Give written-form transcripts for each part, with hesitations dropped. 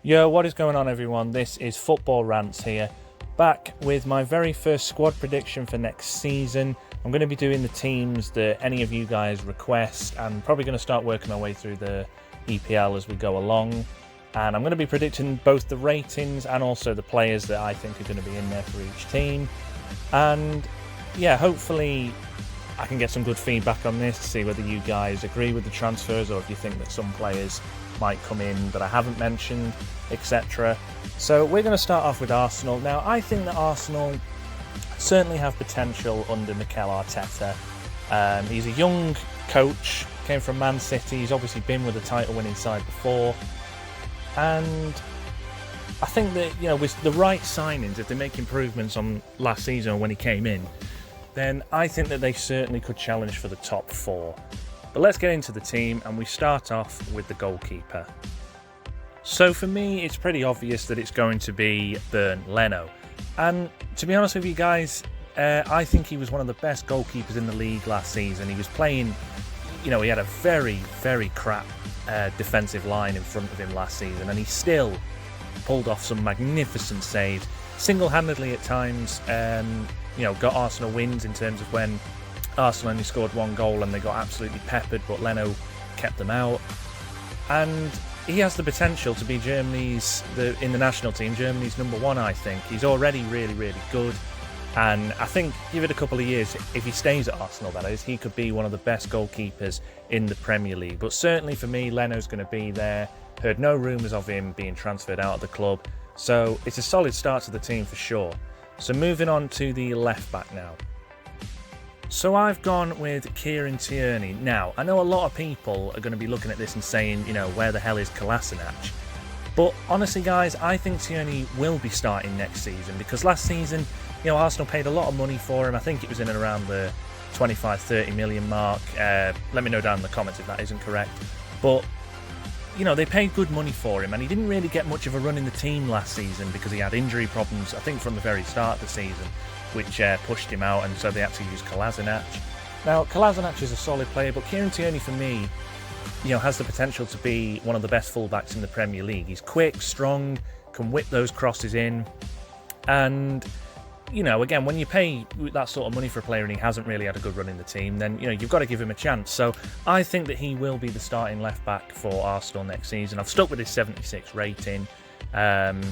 Yo, what is going on, everyone? This is Football Rants here, back with my very first squad prediction for next season. I'm going to be doing the teams that any of you guys request, and probably going to start working my way through the EPL as we go along. And I'm going to be predicting both the ratings and also the players that I think are going to be in there for each team. And yeah, hopefully I can get some good feedback on this to see whether you guys agree with the transfers or if you think that some players might come in that I haven't mentioned, etc. So we're going to start off with Arsenal. Now, I think that Arsenal certainly have potential under Mikel Arteta. He's a young coach, came from Man City. He's obviously been with a title-winning side before. And I think that, with the right signings, if they make improvements on last season when he came in, then I think that they certainly could challenge for the top four. But let's get into the team, and we start off with the goalkeeper. So for me, it's pretty obvious that it's going to be Bernd Leno. And to be honest with you guys, I think he was one of the best goalkeepers in the league last season. He was playing, he had a very, very crap defensive line in front of him last season, and he still pulled off some magnificent saves, single-handedly at times, got Arsenal wins in terms of when Arsenal only scored one goal and they got absolutely peppered, but Leno kept them out. And he has the potential to be in the national team, Germany's number one, I think. He's already really, really good. And I think, give it a couple of years, if he stays at Arsenal, that is, he could be one of the best goalkeepers in the Premier League. But certainly for me, Leno's going to be there. Heard no rumours of him being transferred out of the club. So it's a solid start to the team for sure. So moving on to the left back now. So I've gone with Kieran Tierney. Now, I know a lot of people are going to be looking at this and saying, where the hell is Kolasinac? But honestly, guys, I think Tierney will be starting next season because last season, Arsenal paid a lot of money for him. I think it was in and around the 25-30 million mark. Let me know down in the comments if that isn't correct. But, they paid good money for him, and he didn't really get much of a run in the team last season because he had injury problems, I think, from the very start of the season, which pushed him out, and so they had to use Kolasinac. Now, Kolasinac is a solid player, but Kieran Tierney, for me, has the potential to be one of the best fullbacks in the Premier League. He's quick, strong, can whip those crosses in, and, again, when you pay that sort of money for a player and he hasn't really had a good run in the team, then, you've got to give him a chance. So I think that he will be the starting left-back for Arsenal next season. I've stuck with his 76 rating, and,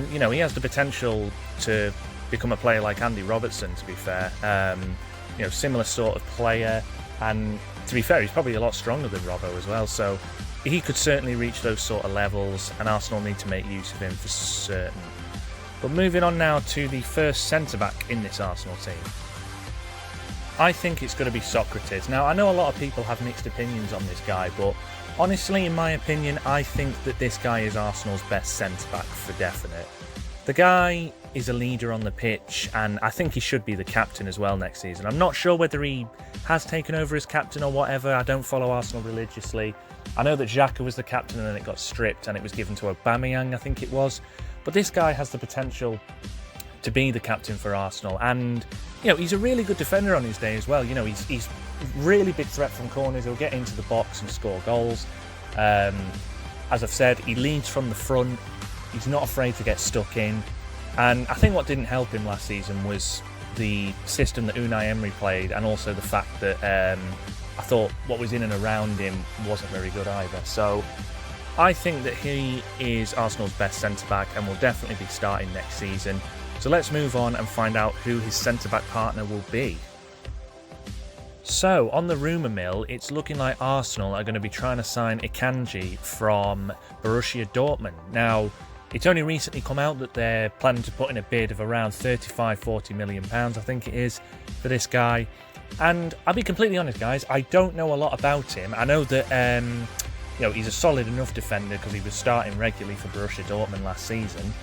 he has the potential to become a player like Andy Robertson, to be fair. Similar sort of player, and to be fair, he's probably a lot stronger than Robbo as well, so he could certainly reach those sort of levels, and Arsenal need to make use of him for certain. But moving on now to the first centre-back in this Arsenal team. I think it's going to be Sokratis. Now, I know a lot of people have mixed opinions on this guy, but honestly, in my opinion, I think that this guy is Arsenal's best centre-back for definite. The guy is a leader on the pitch, and I think he should be the captain as well next season. I'm not sure whether he has taken over as captain or whatever. I don't follow Arsenal religiously. I know that Xhaka was the captain and then it got stripped and it was given to Aubameyang, I think it was. But this guy has the potential to be the captain for Arsenal, and he's a really good defender on his day as well. He's really big threat from corners. He'll get into the box and score goals. As I've said, he leads from the front. He's not afraid to get stuck in. And I think what didn't help him last season was the system that Unai Emery played, and also the fact that I thought what was in and around him wasn't very good either. So I think that he is Arsenal's best centre-back and will definitely be starting next season. So let's move on and find out who his centre-back partner will be. So, on the rumour mill, it's looking like Arsenal are going to be trying to sign Akanji from Borussia Dortmund. Now, it's only recently come out that they're planning to put in a bid of around £35-40 million, I think it is, for this guy. And I'll be completely honest, guys, I don't know a lot about him. I know that he's a solid enough defender because he was starting regularly for Borussia Dortmund last season.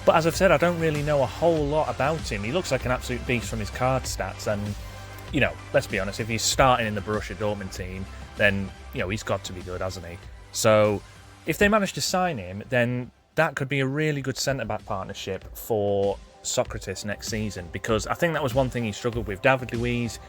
But as I've said, I don't really know a whole lot about him. He looks like an absolute beast from his card stats, and, let's be honest, if he's starting in the Borussia Dortmund team, then, he's got to be good, hasn't he? So if they manage to sign him, then that could be a really good centre-back partnership for Sokratis next season, because I think that was one thing he struggled with. David Luiz,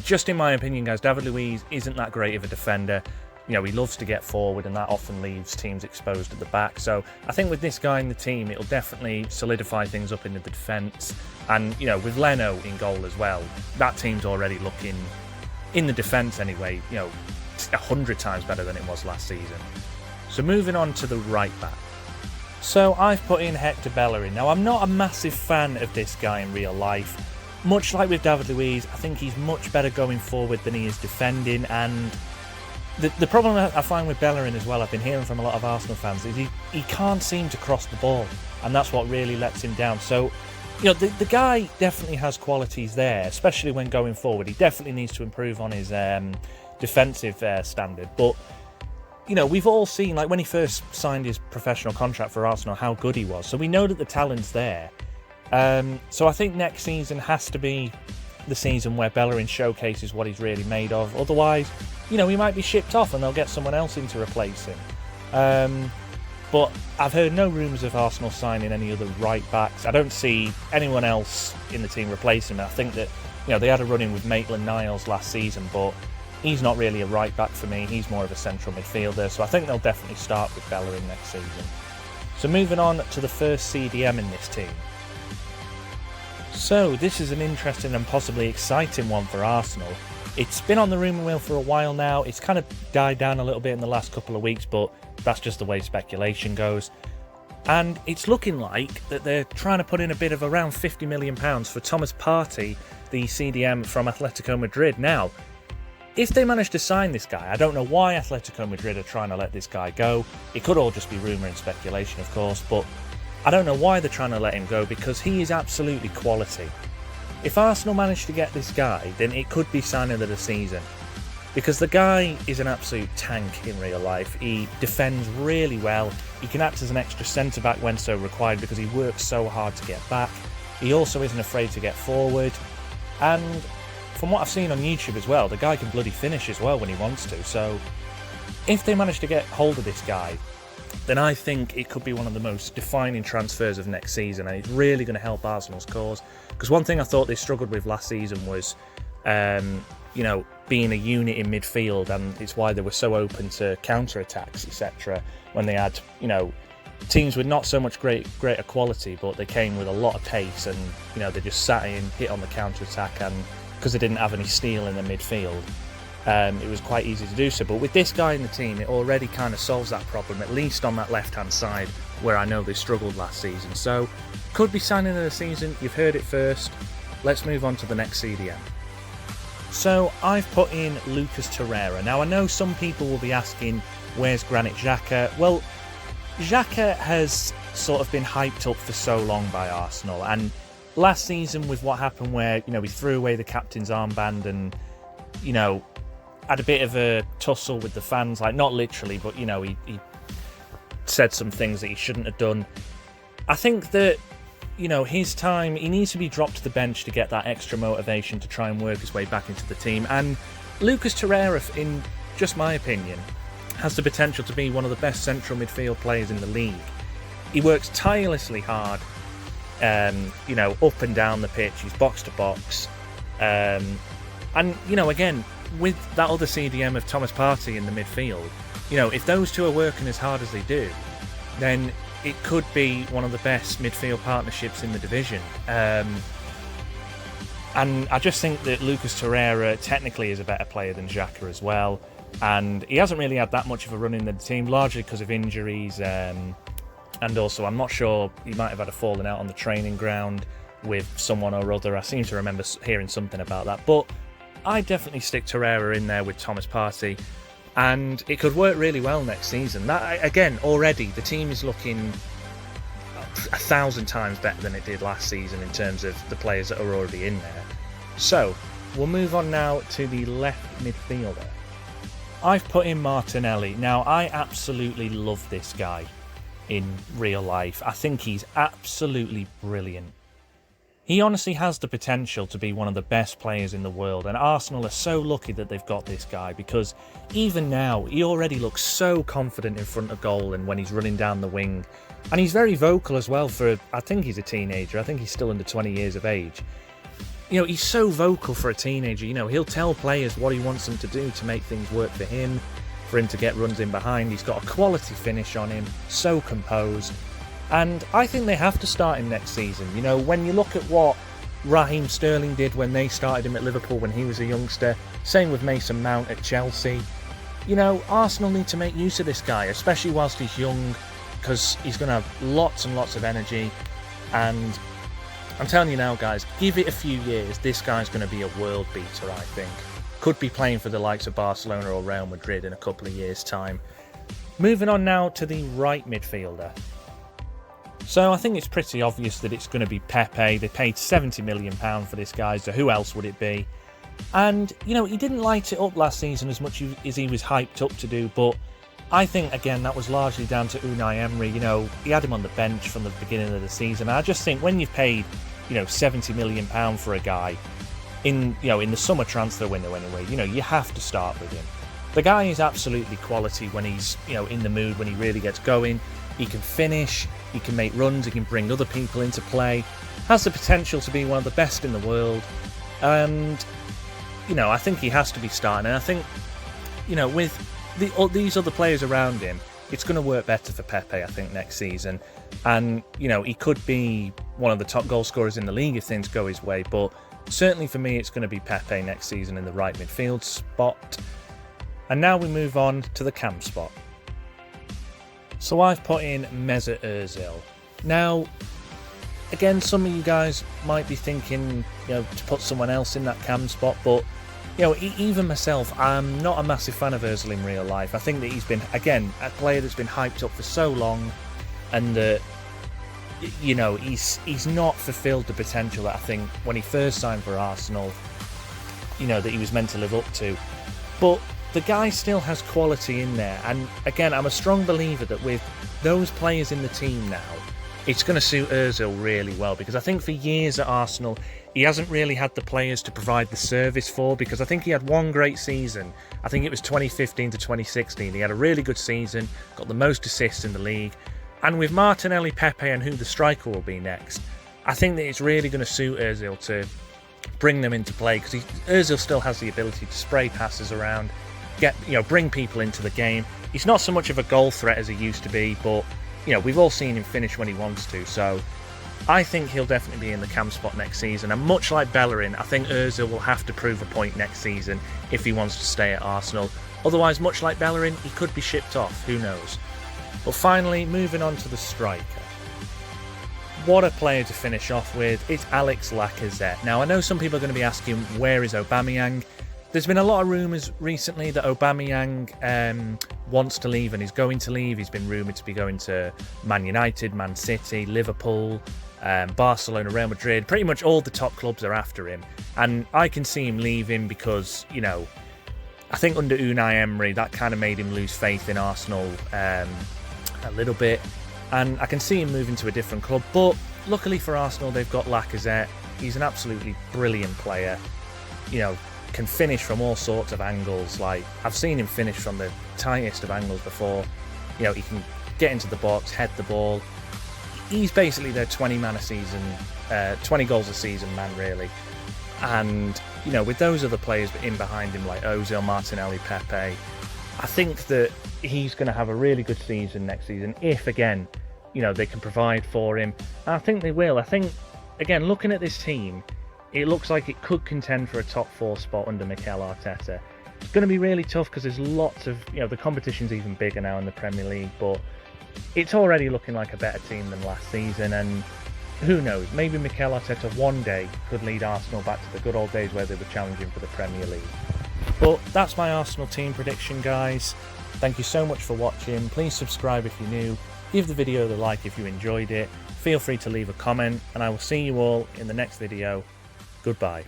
just in my opinion, guys, David Luiz isn't that great of a defender. You know, he loves to get forward, and that often leaves teams exposed at the back. So I think with this guy in the team, it'll definitely solidify things up into the defence. And, you know, with Leno in goal as well, that team's already looking, in the defence anyway, you know, 100 times better than it was last season. So moving on to the right back. So I've put in Hector Bellerin. Now, I'm not a massive fan of this guy in real life. Much like with David Luiz, I think he's much better going forward than he is defending, and the problem I find with Bellerin as well, I've been hearing from a lot of Arsenal fans, is he can't seem to cross the ball, and that's what really lets him down. So, you know, the guy definitely has qualities there, especially when going forward. He definitely needs to improve on his defensive standard, but, you know, we've all seen, like when he first signed his professional contract for Arsenal, how good he was. So we know that the talent's there. So I think next season has to be the season where Bellerin showcases what he's really made of. Otherwise, you know, he might be shipped off and they'll get someone else in to replace him. But I've heard no rumours of Arsenal signing any other right backs. I don't see anyone else in the team replacing him. I think that, you know, they had a run-in with Maitland-Niles last season, but he's not really a right back for me. He's more of a central midfielder. So I think they'll definitely start with Bellerin next season. So moving on to the first CDM in this team. So this is an interesting and possibly exciting one for Arsenal. It's been on the rumour wheel for a while now. It's kind of died down a little bit in the last couple of weeks, but that's just the way speculation goes. And it's looking like that they're trying to put in a bid of around £50 million for Thomas Partey, the CDM from Atletico Madrid. Now, if they manage to sign this guy, I don't know why Atletico Madrid are trying to let this guy go. It could all just be rumour and speculation, of course, but I don't know why they're trying to let him go, because he is absolutely quality. If Arsenal manage to get this guy, then it could be signing of the season, because the guy is an absolute tank in real life. He defends really well. He can act as an extra centre-back when so required because he works so hard to get back. He also isn't afraid to get forward. And from what I've seen on YouTube as well, the guy can bloody finish as well when he wants to. So if they manage to get hold of this guy, then I think it could be one of the most defining transfers of next season, and it's really going to help Arsenal's cause. Because one thing I thought they struggled with last season was, you know, being a unit in midfield, and it's why they were so open to counter-attacks, etc. When they had, you know, teams with not so much greater quality, but they came with a lot of pace, and, you know, they just sat in, hit on the counter-attack, and because they didn't have any steel in the midfield, it was quite easy to do so. But with this guy in the team, it already kind of solves that problem, at least on that left-hand side, where I know they struggled last season. So, could be signing of the season. You've heard it first. Let's move on to the next CDM. So, I've put in Lucas Torreira. Now, I know some people will be asking, where's Granit Xhaka? Well, Xhaka has sort of been hyped up for so long by Arsenal, and last season with what happened where, you know, he threw away the captain's armband and, you know, had a bit of a tussle with the fans, like not literally, but, you know, he said some things that he shouldn't have done. I think that, you know, his time, he needs to be dropped to the bench to get that extra motivation to try and work his way back into the team. And Lucas Torreira, in just my opinion, has the potential to be one of the best central midfield players in the league. He works tirelessly hard, you know, up and down the pitch. He's box to box. And, you know, again, with that other CDM of Thomas Partey in the midfield, you know, if those two are working as hard as they do, then it could be one of the best midfield partnerships in the division. And I just think that Lucas Torreira technically is a better player than Xhaka as well. And he hasn't really had that much of a run in the team, largely because of injuries. And also, I'm not sure, he might have had a falling out on the training ground with someone or other. I seem to remember hearing something about that. But I definitely stick Torreira in there with Thomas Partey, and it could work really well next season. That, again, already the team is looking 1,000 times better than it did last season in terms of the players that are already in there. So we'll move on now to the left midfielder. I've put in Martinelli. Now, I absolutely love this guy in real life. I think he's absolutely brilliant. He honestly has the potential to be one of the best players in the world, and Arsenal are so lucky that they've got this guy, because even now, he already looks so confident in front of goal and when he's running down the wing. And he's very vocal as well for, I think he's a teenager, I think he's still under 20 years of age. You know, he's so vocal for a teenager, you know, he'll tell players what he wants them to do to make things work for him. for him to get runs in behind. He's got a quality finish on him, so composed. And I think they have to start him next season. You know, when you look at what Raheem Sterling did when they started him at Liverpool when he was a youngster, same with Mason Mount at Chelsea. You know, Arsenal need to make use of this guy, especially whilst he's young, because he's going to have lots and lots of energy. And I'm telling you now, guys, give it a few years, this guy's going to be a world beater, I think. Could be playing for the likes of Barcelona or Real Madrid in a couple of years' time. Moving on now to the right midfielder. So I think it's pretty obvious that it's going to be Pepe. They paid £70 million for this guy, so who else would it be? And, you know, he didn't light it up last season as much as he was hyped up to do, but I think, again, that was largely down to Unai Emery. You know, he had him on the bench from the beginning of the season. I just think when you've paid, you know, £70 million for a guy in the summer transfer window anyway, you know, you have to start with him. The guy is absolutely quality when he's, you know, in the mood, when he really gets going. He can finish, he can make runs, he can bring other people into play, has the potential to be one of the best in the world. And, you know, I think he has to be starting. And I think, you know, with these other players around him, it's going to work better for Pepe, I think, next season. And, you know, he could be one of the top goal scorers in the league if things go his way. But certainly for me, it's going to be Pepe next season in the right midfield spot. And now we move on to the cam spot. So I've put in Mesut Ozil. Now, again, some of you guys might be thinking, you know, to put someone else in that cam spot, but, you know, even myself, I'm not a massive fan of Ozil in real life. I think that he's been, again, a player that's been hyped up for so long, and you know, he's not fulfilled the potential that I think when he first signed for Arsenal, you know, that he was meant to live up to. But the guy still has quality in there, and again, I'm a strong believer that with those players in the team now, it's going to suit Ozil really well, because I think for years at Arsenal, he hasn't really had the players to provide the service for, because I think he had one great season. I think it was 2015 to 2016. He had a really good season, got the most assists in the league, and with Martinelli, Pepe, and who the striker will be next, I think that it's really going to suit Ozil to bring them into play, because Ozil still has the ability to spray passes around, bring people into the game. He's not so much of a goal threat as he used to be, but, you know, we've all seen him finish when he wants to. So I think he'll definitely be in the cam spot next season. And much like Bellerin, I think Ozil will have to prove a point next season if he wants to stay at Arsenal. Otherwise, much like Bellerin, he could be shipped off. Who knows? But finally, moving on to the striker. What a player to finish off with. It's Alex Lacazette. Now, I know some people are going to be asking, where is Aubameyang? There's been a lot of rumours recently that Aubameyang wants to leave and is going to leave. He's been rumoured to be going to Man United, Man City, Liverpool, Barcelona, Real Madrid. Pretty much all the top clubs are after him. And I can see him leaving because, you know, I think under Unai Emery, that kind of made him lose faith in Arsenal a little bit. And I can see him moving to a different club. But luckily for Arsenal, they've got Lacazette. He's an absolutely brilliant player. You know, can finish from all sorts of angles. Like, I've seen him finish from the tightest of angles before. You know, he can get into the box, head the ball. He's basically their 20 goals a season man, really. And, you know, with those other players in behind him, like Ozil, Martinelli, Pepe, I think that he's going to have a really good season next season if, again, you know, they can provide for him. And I think they will. I think, again, looking at this team, it looks like it could contend for a top 4 spot under Mikel Arteta. It's going to be really tough because there's lots of, you know, the competition's even bigger now in the Premier League, but it's already looking like a better team than last season, and who knows, maybe Mikel Arteta one day could lead Arsenal back to the good old days where they were challenging for the Premier League. But that's my Arsenal team prediction, guys. Thank you so much for watching. Please subscribe if you're new. Give the video the like if you enjoyed it. Feel free to leave a comment, and I will see you all in the next video. Goodbye.